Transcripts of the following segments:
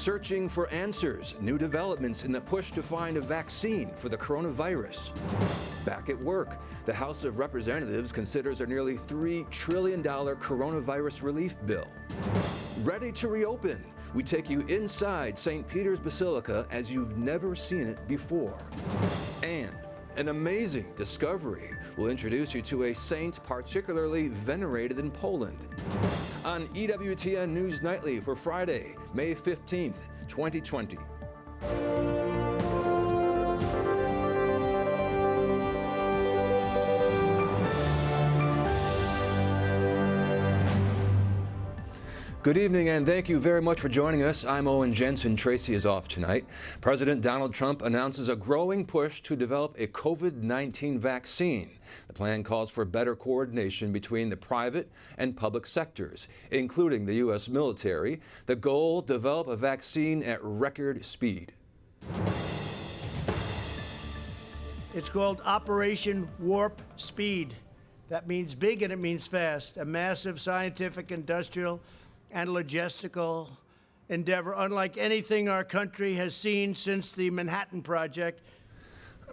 searching for answers, new developments in the push to find a vaccine for the coronavirus. Back at work, the House of Representatives considers a nearly $3 trillion coronavirus relief bill. Ready to reopen, we take you inside St. Peter's Basilica as you've never seen it before. And an amazing discovery will introduce you to a saint particularly venerated in Poland. On EWTN News Nightly for Friday, May 15th, 2020. Good evening, and thank you very much for joining us. I'm Owen Jensen. Tracy is off tonight. President Donald Trump announces a growing push to develop a COVID-19 vaccine. The plan calls for better coordination between the private and public sectors, including the U.S. military. The goal, develop a vaccine at record speed. It's called Operation Warp Speed. That means big and it means fast. A massive scientific, industrial, and logistical endeavor, unlike anything our country has seen since the Manhattan Project.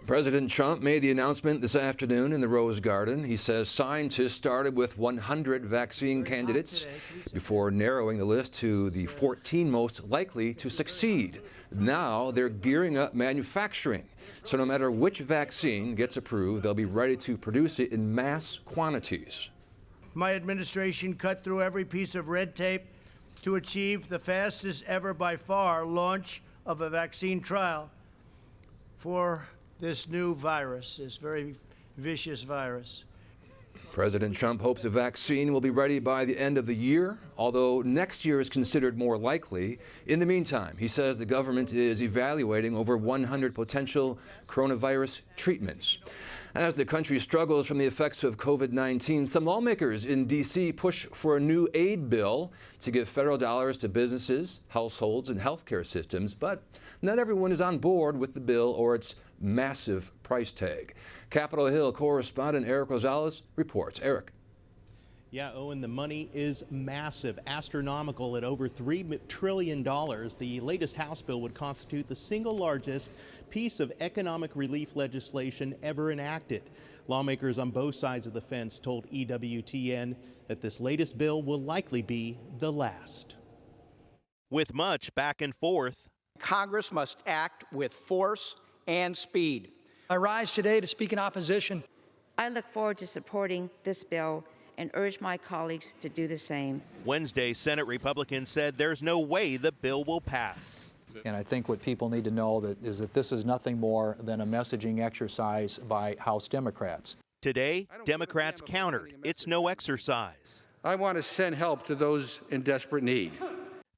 President Trump made the announcement this afternoon in the Rose Garden. He says scientists started with 100 vaccine candidates before narrowing the list to the 14 most likely to succeed. Now they're gearing up manufacturing. So no matter which vaccine gets approved, they'll be ready to produce it in mass quantities. My administration cut through every piece of red tape to achieve the fastest ever by far launch of a vaccine trial for this new virus, this very vicious virus. President Trump hopes a vaccine will be ready by the end of the year, although next year is considered more likely. In the meantime, he says the government is evaluating over 100 potential coronavirus treatments. As the country struggles from the effects of COVID-19, some lawmakers in D.C. push for a new aid bill to give federal dollars to businesses, households, and healthcare systems. But not everyone is on board with the bill or its massive price tag. Capitol Hill correspondent Eric Rosales reports. Eric. Yeah, Owen, the money is massive, astronomical at over $3 trillion. The latest House bill would constitute the single largest piece of economic relief legislation ever enacted. Lawmakers on both sides of the fence told EWTN that this latest bill will likely be the last. With much back and forth, Congress must act with force and speed. I rise today to speak in opposition. I look forward to supporting this bill and urge my colleagues to do the same. Wednesday, Senate Republicans said there's no way the bill will pass. And I think what people need to know is that this is nothing more than a messaging exercise by House Democrats. Today, Democrats countered. It's no exercise. I want to send help to those in desperate need.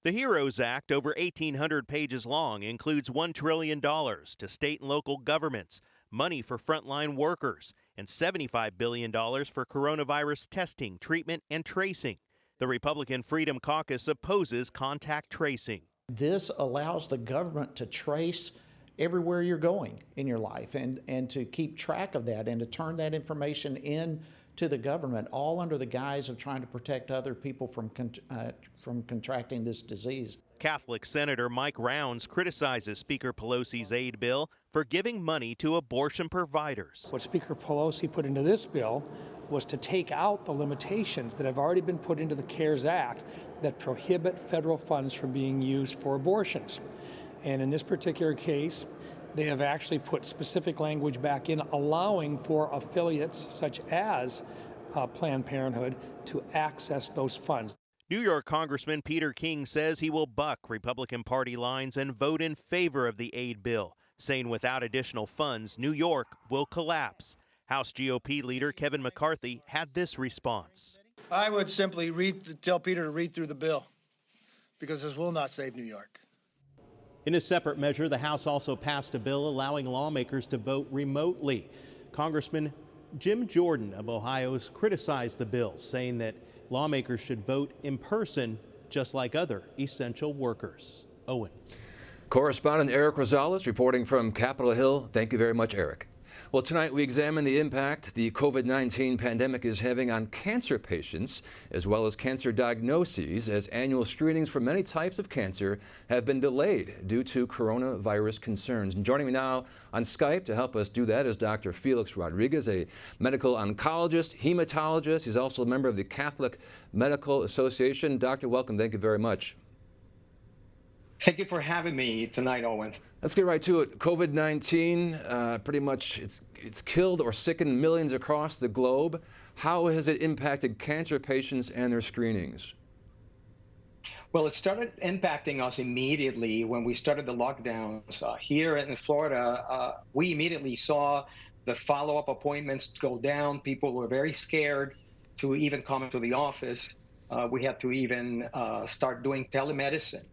The HEROES Act, over 1,800 pages long, includes $1 trillion to state and local governments, money for frontline workers, and $75 billion for coronavirus testing, treatment, and tracing. The Republican Freedom Caucus opposes contact tracing. This allows the government to trace everywhere you're going in your life and to keep track of that and to turn that information in to the government, all under the guise of trying to protect other people from contracting this disease. Catholic Senator Mike Rounds criticizes Speaker Pelosi's aid bill for giving money to abortion providers. What Speaker Pelosi put into this bill was to take out the limitations that have already been put into the CARES Act that prohibit federal funds from being used for abortions. And in this particular case, they have actually put specific language back in allowing for affiliates such as Planned Parenthood to access those funds. New York Congressman Peter King says he will buck Republican Party lines and vote in favor of the aid bill, saying without additional funds, New York will collapse. House GOP leader Kevin McCarthy had this response. I would simply tell Peter to read through the bill, because this will not save New York. In a separate measure, the House also passed a bill allowing lawmakers to vote remotely. Congressman Jim Jordan of Ohio has criticized the bill, saying that lawmakers should vote in person just like other essential workers. Owen. Correspondent Eric Rosales reporting from Capitol Hill. Thank you very much, Eric. Well, tonight we examine the impact the COVID-19 pandemic is having on cancer patients, as well as cancer diagnoses, as annual screenings for many types of cancer have been delayed due to coronavirus concerns. And joining me now on Skype to help us do that is Dr. Felix Rodriguez, a medical oncologist, hematologist. He's also a member of the Catholic Medical Association. Doctor, welcome. Thank you very much. Thank you for having me tonight, Owen. Let's get right to it. COVID-19, pretty much it's killed or sickened millions across the globe. How has it impacted cancer patients and their screenings? Well, it started impacting us immediately when we started the lockdowns. Here in Florida, we immediately saw the follow-up appointments go down. People were very scared to even come into the office. We had to even start doing telemedicine.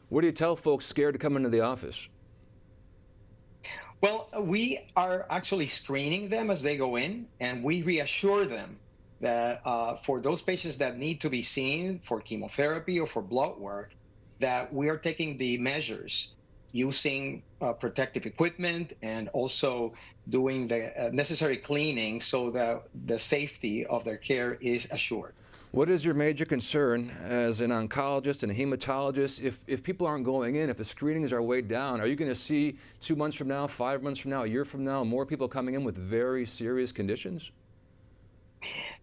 What do you tell folks scared to come into the office? Well, we are actually screening them as they go in, and we reassure them that for those patients that need to be seen for chemotherapy or for blood work, that we are taking the measures using protective equipment and also doing the necessary cleaning so that the safety of their care is assured. What is your major concern as an oncologist and a hematologist? If people aren't going in, if the screenings are way down, are you going to see 2 months from now, 5 months from now, a year from now, more people coming in with very serious conditions?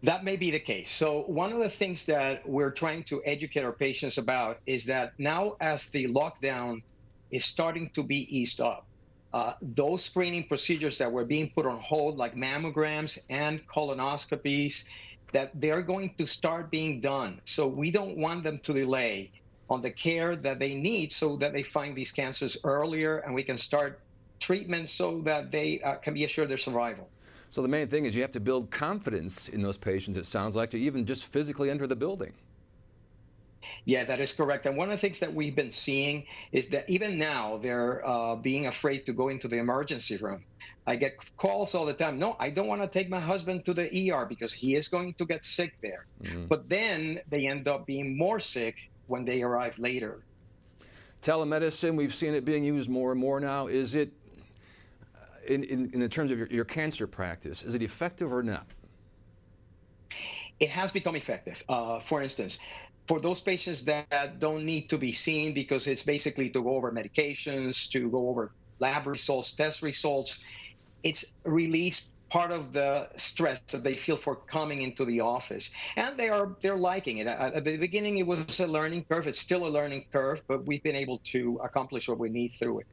That may be the case. So one of the things that we're trying to educate our patients about is that now as the lockdown is starting to be eased up, those screening procedures that were being put on hold, like mammograms and colonoscopies, that they're going to start being done. So we don't want them to delay on the care that they need so that they find these cancers earlier and we can start treatment so that they can be assured their survival. So the main thing is you have to build confidence in those patients, it sounds like, to even just physically enter the building. Yeah, that is correct. And one of the things that we've been seeing is that even now they're being afraid to go into the emergency room. I get calls all the time. No, I don't want to take my husband to the ER because he is going to get sick there. Mm-hmm. But then they end up being more sick when they arrive later. Telemedicine, we've seen it being used more and more now. Is it, in the terms of your cancer practice, is it effective or not? It has become effective. For instance, for those patients that don't need to be seen because it's basically to go over medications, to go over lab results, test results, it's released part of the stress that they feel for coming into the office. And they're liking it. At the beginning, it was a learning curve. It's still a learning curve, but we've been able to accomplish what we need through it.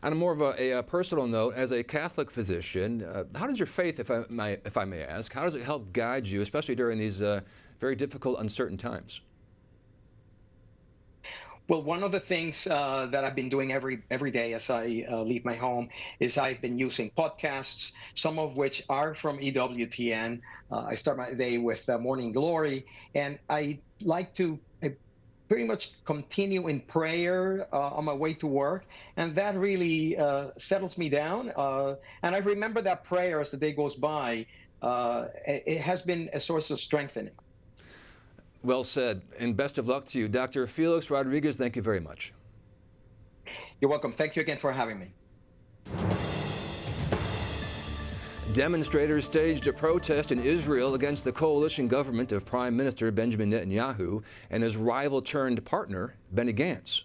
On a more of a personal note, as a Catholic physician, how does your faith, if I may ask, how does it help guide you, especially during these very difficult, uncertain times? Well, one of the things that I've been doing every day as I leave my home is I've been using podcasts, some of which are from EWTN. I start my day with Morning Glory, and I like to pretty much continue in prayer on my way to work, and that really settles me down. And I remember that prayer as the day goes by. It has been a source of strengthening. Well said, and best of luck to you. Dr. Felix Rodriguez, thank you very much. You're welcome. Thank you again for having me. Demonstrators staged a protest in Israel against the coalition government of Prime Minister Benjamin Netanyahu and his rival-turned-partner, Benny Gantz.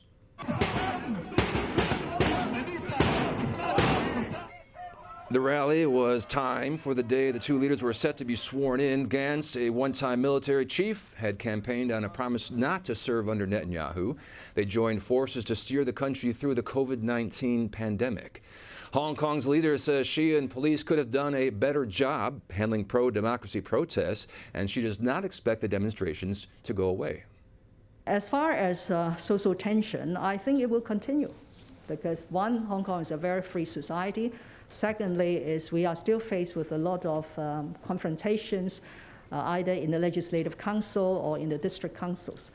The rally was timed for the day the two leaders were set to be sworn in. Gantz, a one-time military chief, had campaigned on a promise not to serve under Netanyahu. They joined forces to steer the country through the COVID-19 pandemic. Hong Kong's leader says she and police could have done a better job handling pro-democracy protests, and she does not expect the demonstrations to go away. As far as social tension, I think it will continue because, one, Hong Kong is a very free society. Secondly, is we are still faced with a lot of confrontations, either in the Legislative Council or in the district councils.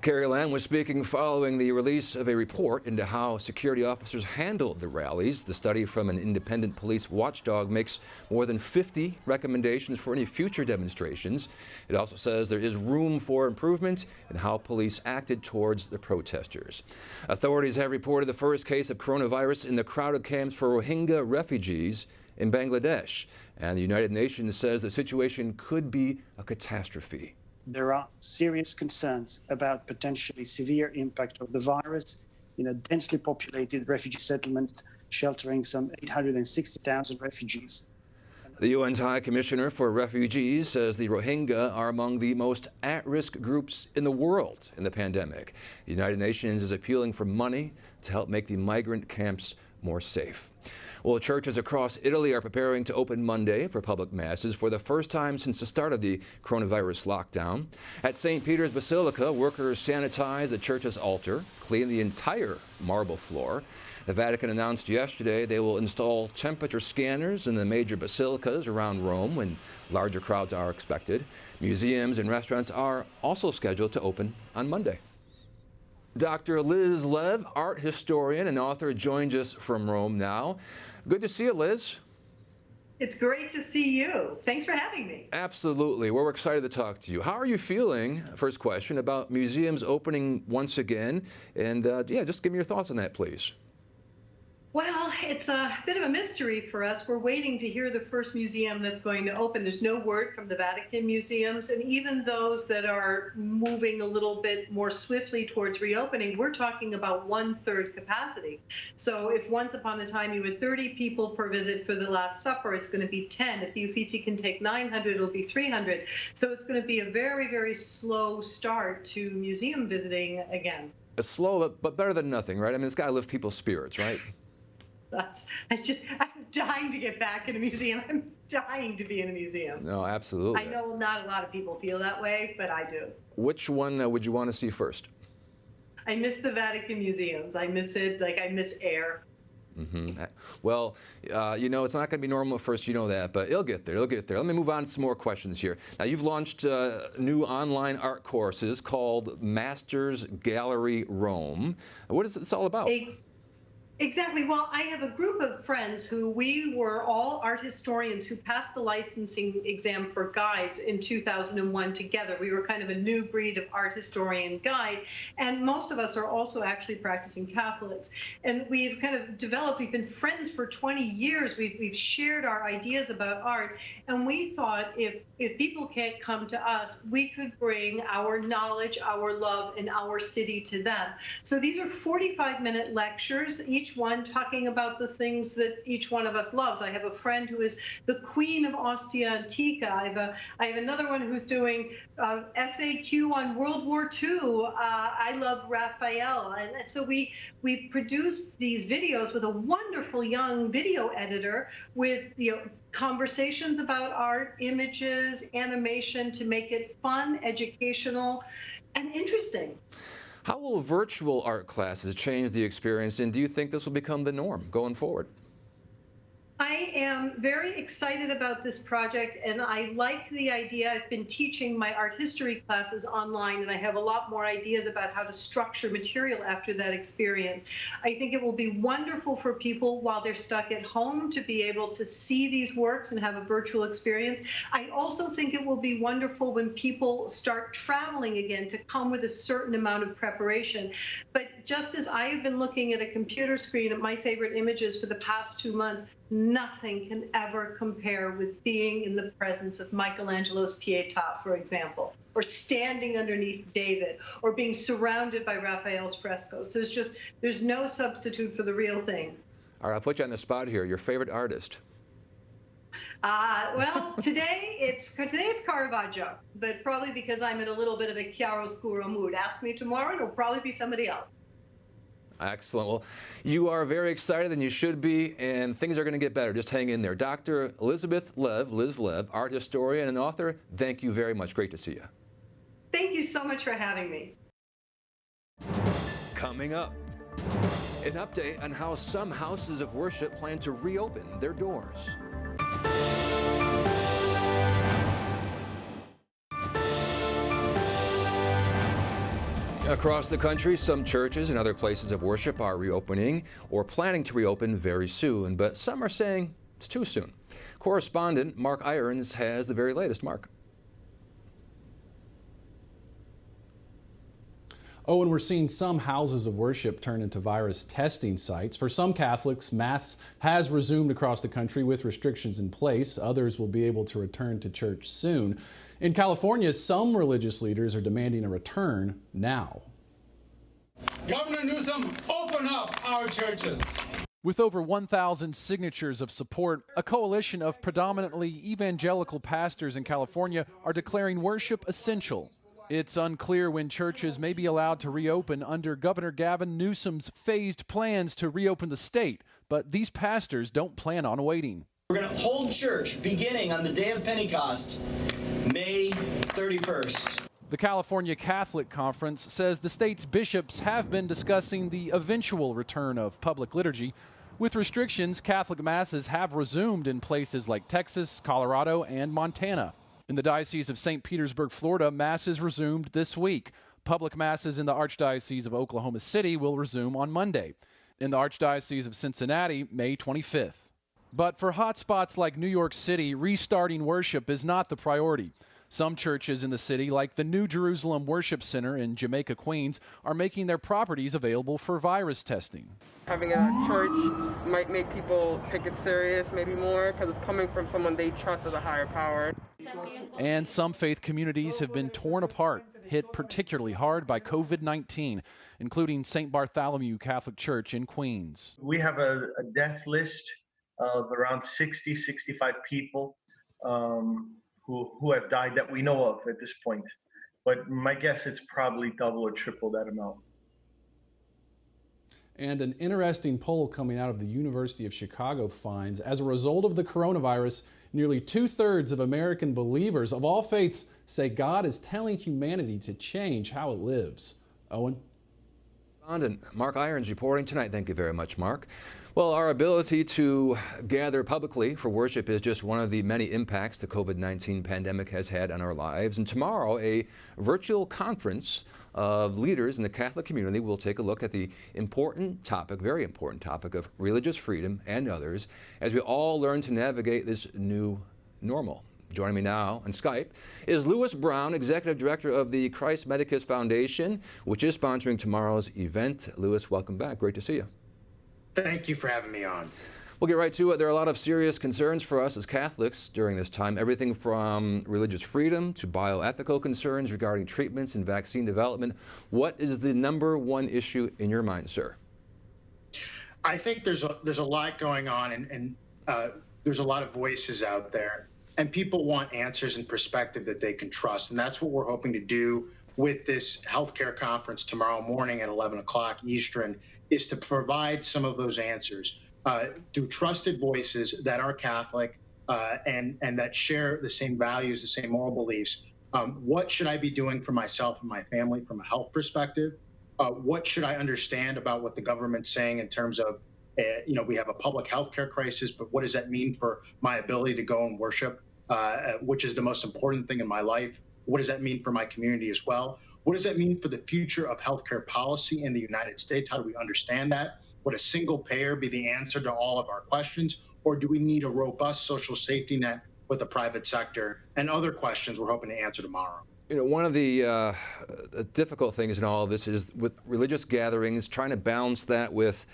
Carrie Lam was speaking following the release of a report into how security officers handled the rallies. The study from an independent police watchdog makes more than 50 recommendations for any future demonstrations. It also says there is room for improvement in how police acted towards the protesters. Authorities have reported the first case of coronavirus in the crowded camps for Rohingya refugees in Bangladesh. And the United Nations says the situation could be a catastrophe. There are serious concerns about potentially severe impact of the virus in a densely populated refugee settlement sheltering some 860,000 refugees. The UN's High Commissioner for Refugees says the Rohingya are among the most at-risk groups in the world in the pandemic. The United Nations is appealing for money to help make the migrant camps more safe. Well, churches across Italy are preparing to open Monday for public masses for the first time since the start of the coronavirus lockdown. At St. Peter's Basilica, workers sanitize the church's altar, clean the entire marble floor. The Vatican announced yesterday they will install temperature scanners in the major basilicas around Rome when larger crowds are expected. Museums and restaurants are also scheduled to open on Monday. Dr. Liz Lev, art historian and author, joins us from Rome now. Good to see you, Liz. It's great to see you. Thanks for having me. Absolutely. We're excited to talk to you. How are you feeling, first question, about museums opening once again? And just give me your thoughts on that, please. Well, it's a bit of a mystery for us. We're waiting to hear the first museum that's going to open. There's no word from the Vatican museums, and even those that are moving a little bit more swiftly towards reopening, we're talking about 1/3 capacity. So if once upon a time you had 30 people per visit for the Last Supper, it's going to be 10. If the Uffizi can take 900, it'll be 300. So it's going to be a very, very slow start to museum visiting again. It's slow, but better than nothing, right? I mean, it's got to lift people's spirits, right? I'm dying to get back in a museum. I'm dying to be in a museum. No, absolutely. I know not a lot of people feel that way, but I do. Which one would you want to see first? I miss the Vatican museums. I miss it like I miss air. Mm-hmm. Well, it's not going to be normal at first, you know that, but it'll get there. It'll get there. Let me move on to some more questions here. Now, you've launched new online art courses called Masters Gallery Rome. What is this all about? Exactly. Well, I have a group of friends who we were all art historians who passed the licensing exam for guides in 2001 together. We were kind of a new breed of art historian guide, and most of us are also actually practicing Catholics. And we've kind of developed, we've been friends for 20 years. We've shared our ideas about art, and we thought if people can't come to us, we could bring our knowledge, our love, and our city to them. So these are 45-minute lectures, each one talking about the things that each one of us loves. I have a friend who is the Queen of Ostia Antica. I have another one who's doing FAQ on World War II. I love Raphael. And so we produced these videos with a wonderful young video editor with conversations about art, images, animation to make it fun, educational, and interesting. How will virtual art classes change the experience, and do you think this will become the norm going forward? I am very excited about this project, and I like the idea. I've been teaching my art history classes online, and I have a lot more ideas about how to structure material after that experience. I think it will be wonderful for people while they're stuck at home to be able to see these works and have a virtual experience. I also think it will be wonderful when people start traveling again to come with a certain amount of preparation. But just as I have been looking at a computer screen at my favorite images for the past 2 months, nothing can ever compare with being in the presence of Michelangelo's Pietà, for example, or standing underneath David, or being surrounded by Raphael's frescoes. There's no substitute for the real thing. All right, I'll put you on the spot here. Your favorite artist? Well, today it's Caravaggio, but probably because I'm in a little bit of a chiaroscuro mood. Ask me tomorrow, it'll probably be somebody else. Excellent. Well, you are very excited, and you should be, and things are going to get better. Just hang in there. Dr. Elizabeth Lev, Liz Lev, art historian and author, thank you very much. Great to see you. Thank you so much for having me. Coming up, an update on how some houses of worship plan to reopen their doors. Across the country, some churches and other places of worship are reopening or planning to reopen very soon, but some are saying it's too soon. Correspondent Mark Irons has the very latest. Mark. Oh, and we're seeing some houses of worship turn into virus testing sites. For some Catholics, Mass has resumed across the country with restrictions in place. Others will be able to return to church soon. In California, some religious leaders are demanding a return now. Governor Newsom, open up our churches. With over 1,000 signatures of support, a coalition of predominantly evangelical pastors in California are declaring worship essential. It's unclear when churches may be allowed to reopen under Governor Gavin Newsom's phased plans to reopen the state, but these pastors don't plan on waiting. We're going to hold church beginning on the day of Pentecost, May 31st. The California Catholic Conference says the state's bishops have been discussing the eventual return of public liturgy. With restrictions, Catholic masses have resumed in places like Texas, Colorado, and Montana. In the Diocese of St. Petersburg, Florida, masses resumed this week. Public masses in the Archdiocese of Oklahoma City will resume on Monday. In the Archdiocese of Cincinnati, May 25th. But for hotspots like New York City, restarting worship is not the priority. Some churches in the city, like the New Jerusalem Worship Center in Jamaica, Queens, are making their properties available for virus testing. Having a church might make people take it serious, maybe more, because it's coming from someone they trust as a higher power. And some faith communities have been torn apart, hit particularly hard by COVID-19, including St. Bartholomew Catholic Church in Queens. We have a death list of around 60, 65 people who have died that we know of at this point. But my guess it's probably double or triple that amount. And an interesting poll coming out of the University of Chicago finds, as a result of the coronavirus, nearly 2/3 of American believers of all faiths say God is telling humanity to change how it lives. Owen? Mark Irons reporting tonight. Thank you very much, Mark. Well, our ability to gather publicly for worship is just one of the many impacts the COVID-19 pandemic has had on our lives. And tomorrow, a virtual conference of leaders in the Catholic community will take a look at the important topic, very important topic of religious freedom and others as we all learn to navigate this new normal. Joining me now on Skype is Lewis Brown, Executive Director of the Christ Medicus Foundation, which is sponsoring tomorrow's event. Lewis, welcome back. Great to see you. Thank you for having me on. We'll get right to it. There are a lot of serious concerns for us as Catholics during this time, everything from religious freedom to bioethical concerns regarding treatments and vaccine development. What is the number one issue in your mind, sir? I think there's a lot going on, and there's a lot of voices out there, and people want answers and perspective that they can trust, and that's what we're hoping to do with this healthcare conference tomorrow morning at 11 o'clock Eastern, is to provide some of those answers through trusted voices that are Catholic and that share the same values, the same moral beliefs. What should I be doing for myself and my family from a health perspective? What should I understand about what the government's saying in terms of, we have a public health care crisis, but what does that mean for my ability to go and worship, which is the most important thing in my life? What does that mean for my community as well? What does that mean for the future of healthcare policy in the United States? How do we understand that? Would a single payer be the answer to all of our questions? Or do we need a robust social safety net with the private sector? And other questions we're hoping to answer tomorrow. One of the difficult things in all of this is with religious gatherings, trying to balance that with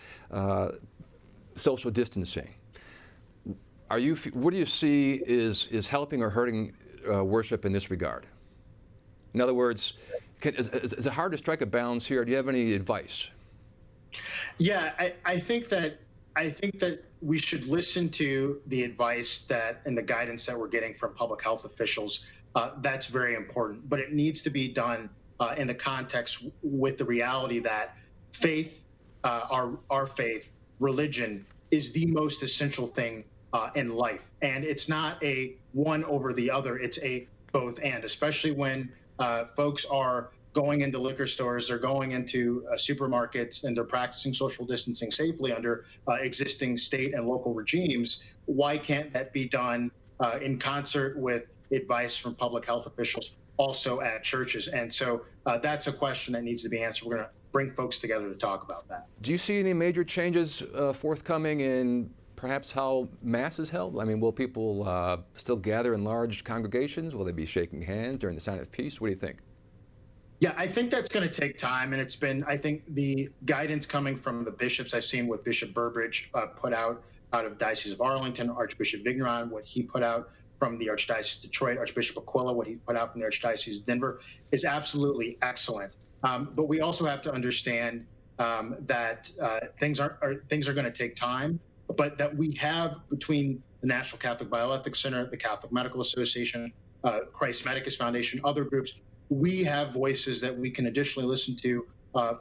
social distancing. What do you see is helping or hurting worship in this regard? In other words, is it hard to strike a balance here? Do you have any advice? Yeah, I think that we should listen to the advice and the guidance that we're getting from public health officials. That's very important, but it needs to be done in the context with the reality that faith, our faith, religion is the most essential thing in life, and it's not a one over the other. It's a both and, especially when folks are going into liquor stores, they're going into supermarkets, and they're practicing social distancing safely under existing state and local regimes. Why can't that be done in concert with advice from public health officials also at churches? And so that's a question that needs to be answered. We're going to bring folks together to talk about that. Do you see any major changes forthcoming in perhaps how Mass is held? I mean, will people still gather in large congregations? Will they be shaking hands during the sign of peace? What do you think? Yeah, I think that's going to take time. And it's been, I think, the guidance coming from the bishops. I've seen what Bishop Burbridge put out of Diocese of Arlington, Archbishop Vigneron, what he put out from the Archdiocese of Detroit, Archbishop Aquila, what he put out from the Archdiocese of Denver is absolutely excellent. But we also have to understand that things are going to take time, but that we have between the National Catholic Bioethics Center, the Catholic Medical Association, Christ Medicus Foundation, other groups, we have voices that we can additionally listen to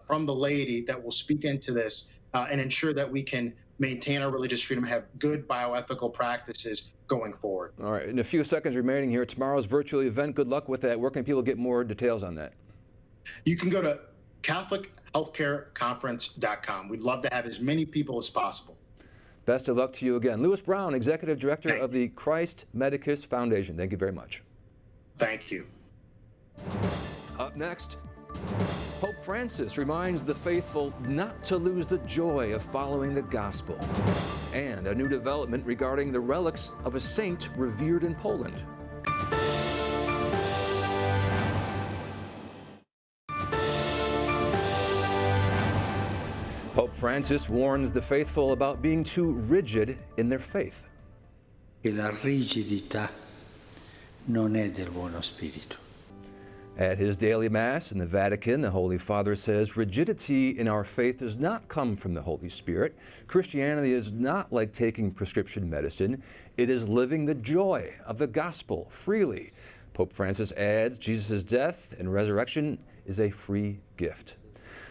from the laity that will speak into this and ensure that we can maintain our religious freedom, have good bioethical practices going forward. All right, in a few seconds remaining here, tomorrow's virtual event, good luck with that. Where can people get more details on that? You can go to CatholicHealthcareConference.com. We'd love to have as many people as possible. Best of luck to you again. Louis Brown, Executive Director of the Christ Medicus Foundation. Thank you very much. Thank you. Up next, Pope Francis reminds the faithful not to lose the joy of following the gospel. And a new development regarding the relics of a saint revered in Poland. Pope Francis warns the faithful about being too rigid in their faith. La rigidità non è del buono spirito. At his daily Mass in the Vatican, the Holy Father says rigidity in our faith does not come from the Holy Spirit. Christianity is not like taking prescription medicine. It is living the joy of the gospel freely. Pope Francis adds Jesus' death and resurrection is a free gift.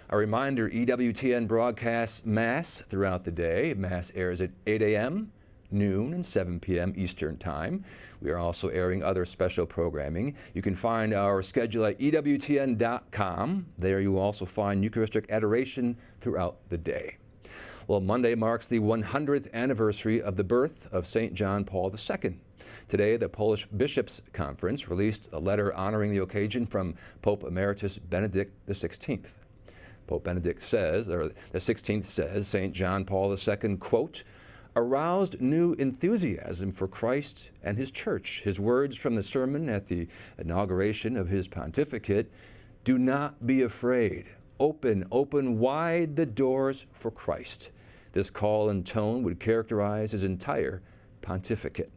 A reminder, EWTN broadcasts Mass throughout the day. Mass airs at 8 a.m., noon, and 7 p.m. Eastern Time. We are also airing other special programming. You can find our schedule at EWTN.com. There you will also find Eucharistic adoration throughout the day. Well, Monday marks the 100th anniversary of the birth of St. John Paul II. Today, the Polish Bishops' Conference released a letter honoring the occasion from Pope Emeritus Benedict XVI. Pope Benedict says, or the 16th says, St. John Paul II, quote, aroused new enthusiasm for Christ and his church. His words from the sermon at the inauguration of his pontificate, do not be afraid. Open wide the doors for Christ. This call and tone would characterize his entire pontificate.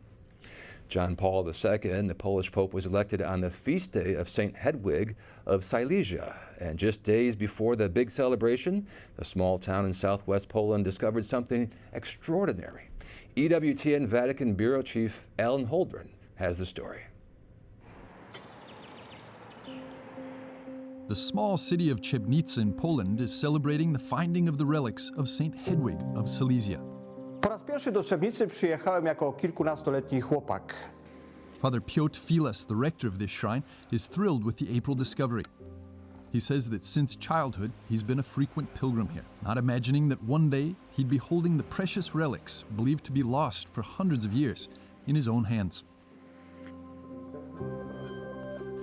John Paul II, the Polish Pope, was elected on the feast day of St. Hedwig of Silesia. And just days before the big celebration, the small town in southwest Poland discovered something extraordinary. EWTN Vatican Bureau Chief Alan Holdren has the story. The small city of Chebnica in Poland is celebrating the finding of the relics of St. Hedwig of Silesia. Po raz pierwszy do Trzebnicy przyjechałem jako kilkunastoletni chłopak. Father Piotr Files, the rector of this shrine, is thrilled with the April discovery. He says that since childhood, he's been a frequent pilgrim here, not imagining that one day he'd be holding the precious relics believed to be lost for hundreds of years in his own hands.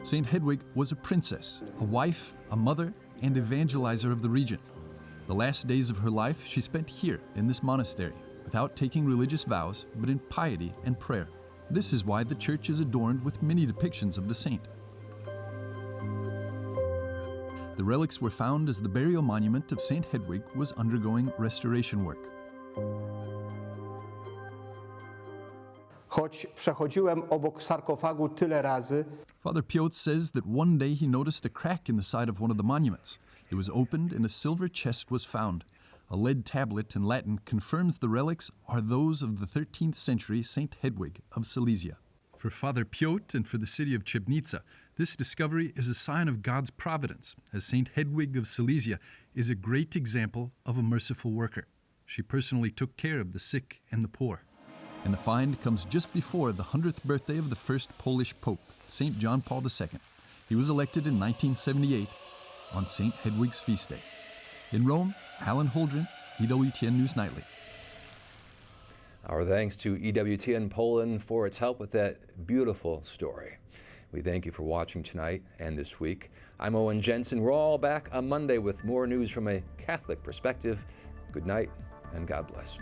St. Hedwig was a princess, a wife, a mother, and evangelizer of the region. The last days of her life she spent here in this monastery, without taking religious vows, but in piety and prayer. This is why the church is adorned with many depictions of the saint. The relics were found as the burial monument of St. Hedwig was undergoing restoration work. Choć przechodziłem obok sarkofagu tyle razy, Father Piotr says that one day he noticed a crack in the side of one of the monuments. It was opened and a silver chest was found. A lead tablet in Latin confirms the relics are those of the 13th century St. Hedwig of Silesia. For Father Piotr and for the city of Chebnica, this discovery is a sign of God's providence, as St. Hedwig of Silesia is a great example of a merciful worker. She personally took care of the sick and the poor. And the find comes just before the 100th birthday of the first Polish Pope, St. John Paul II. He was elected in 1978 on St. Hedwig's feast day. In Rome, Alan Holdren, EWTN News Nightly. Our thanks to EWTN Poland for its help with that beautiful story. We thank you for watching tonight and this week. I'm Owen Jensen. We're all back on Monday with more news from a Catholic perspective. Good night and God bless.